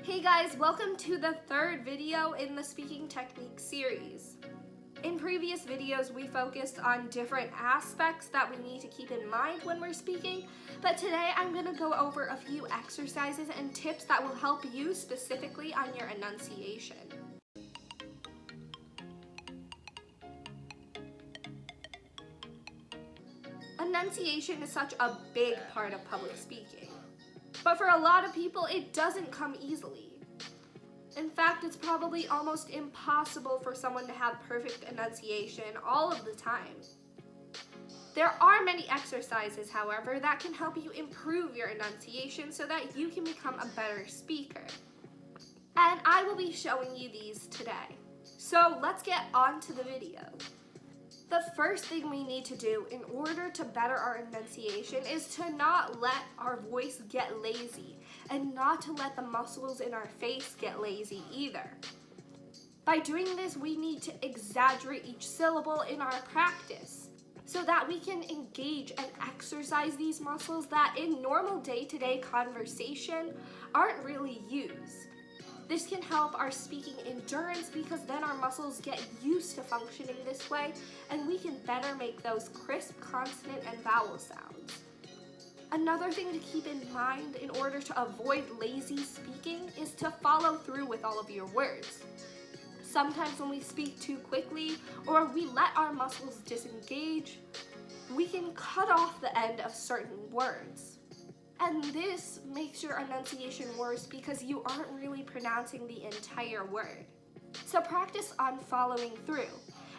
Hey guys, welcome to the third video in the speaking technique series. In previous videos, we focused on different aspects that we need to keep in mind when we're speaking, but today I'm going to go over a few exercises and tips that will help you specifically on your enunciation. Enunciation is such a big part of public speaking. But for a lot of people, it doesn't come easily. In fact, it's probably almost impossible for someone to have perfect enunciation all of the time. There are many exercises, however, that can help you improve your enunciation so that you can become a better speaker. And I will be showing you these today. So let's get on to the video. The first thing we need to do in order to better our enunciation is to not let our voice get lazy and not to let the muscles in our face get lazy either. By doing this, we need to exaggerate each syllable in our practice so that we can engage and exercise these muscles that in normal day-to-day conversation aren't really used. This can help our speaking endurance because then our muscles get used to functioning this way and we can better make those crisp consonant and vowel sounds. Another thing to keep in mind in order to avoid lazy speaking is to follow through with all of your words. Sometimes when we speak too quickly or we let our muscles disengage, we can cut off the end of certain words. And this makes your enunciation worse because you aren't really pronouncing the entire word. So practice on following through.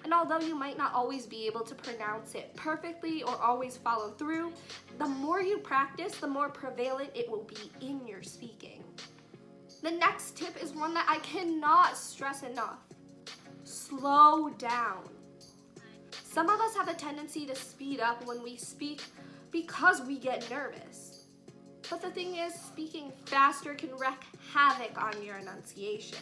And although you might not always be able to pronounce it perfectly or always follow through, the more you practice, the more prevalent it will be in your speaking. The next tip is one that I cannot stress enough. Slow down. Some of us have a tendency to speed up when we speak because we get nervous. But the thing is, speaking faster can wreak havoc on your enunciation.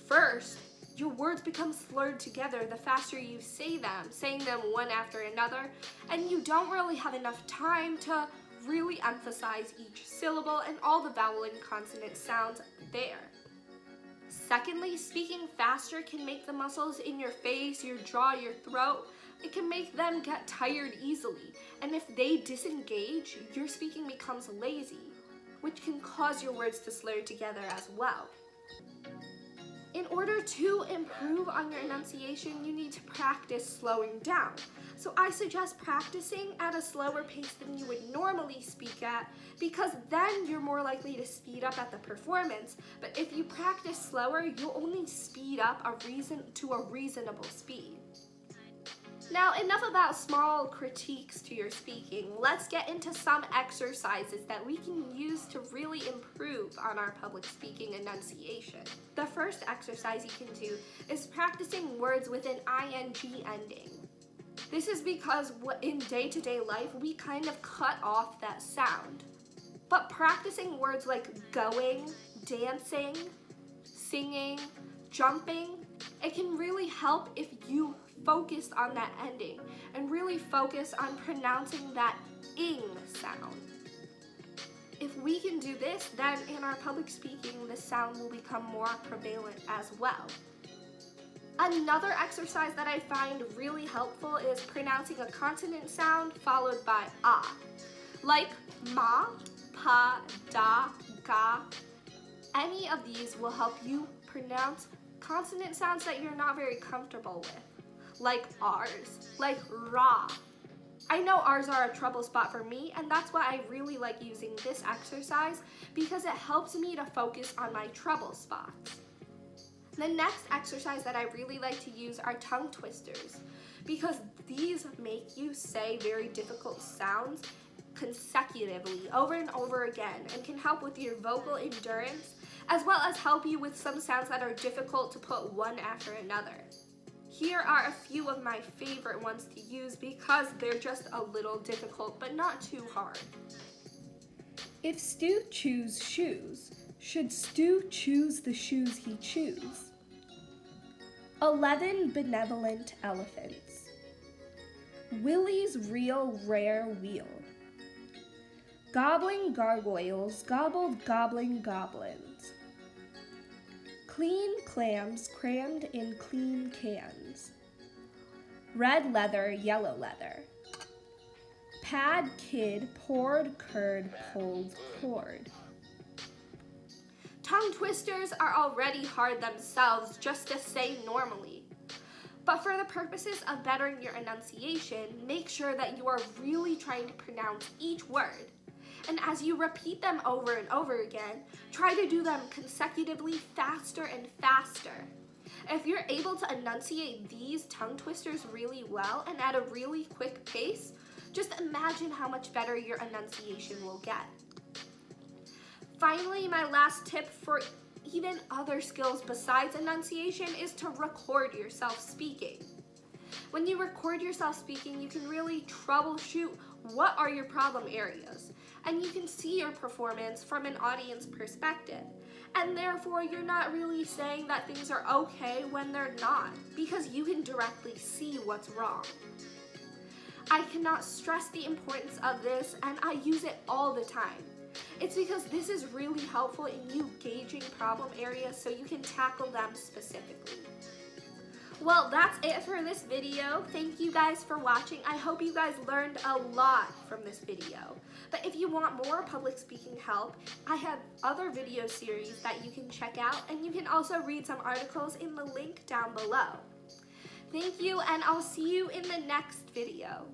First, your words become slurred together the faster you say them, saying them one after another, and you don't really have enough time to really emphasize each syllable and all the vowel and consonant sounds there. Secondly, speaking faster can make the muscles in your face, your jaw, your throat, it can make them get tired easily, and if they disengage, your speaking becomes lazy, which can cause your words to slur together as well. In order to improve on your enunciation, you need to practice slowing down. So I suggest practicing at a slower pace than you would normally speak at, because then you're more likely to speed up at the performance. But if you practice slower, you'll only speed up to a reasonable speed. Now, enough about small critiques to your speaking. Let's get into some exercises that we can use to really improve on our public speaking enunciation. The first exercise you can do is practicing words with an ing ending. This is because in day-to-day life, we kind of cut off that sound. But practicing words like going, dancing, singing, jumping, it can really help if you focus on that ending and really focus on pronouncing that ing sound. If we can do this, then in our public speaking, the sound will become more prevalent as well. Another exercise that I find really helpful is pronouncing a consonant sound followed by ah, like ma, pa, da, ga. Any of these will help you pronounce consonant sounds that you're not very comfortable with, like R's, like ra. I know R's are a trouble spot for me, and that's why I really like using this exercise because it helps me to focus on my trouble spots. The next exercise that I really like to use are tongue twisters because these make you say very difficult sounds consecutively over and over again and can help with your vocal endurance as well as help you with some sounds that are difficult to put one after another. Here are a few of my favorite ones to use because they're just a little difficult but not too hard. If Stu choose shoes, should Stu choose the shoes he choose? 11 benevolent elephants. Willie's real rare wheel. Gobbling gargoyles gobbled gobbling goblins. Clean clams crammed in clean cans. Red leather, yellow leather. Pad kid poured curd, pulled cord. Tongue twisters are already hard themselves just to say normally. But for the purposes of bettering your enunciation, make sure that you are really trying to pronounce each word. And as you repeat them over and over again, try to do them consecutively faster and faster. If you're able to enunciate these tongue twisters really well and at a really quick pace, just imagine how much better your enunciation will get. Finally, my last tip for even other skills besides enunciation is to record yourself speaking. When you record yourself speaking, you can really troubleshoot what are your problem areas, and you can see your performance from an audience perspective. And therefore, you're not really saying that things are okay when they're not, because you can directly see what's wrong. I cannot stress the importance of this, and I use it all the time. It's because this is really helpful in you gauging problem areas so you can tackle them specifically. Well, that's it for this video. Thank you guys for watching. I hope you guys learned a lot from this video. But if you want more public speaking help, I have other video series that you can check out, and you can also read some articles in the link down below. Thank you, and I'll see you in the next video.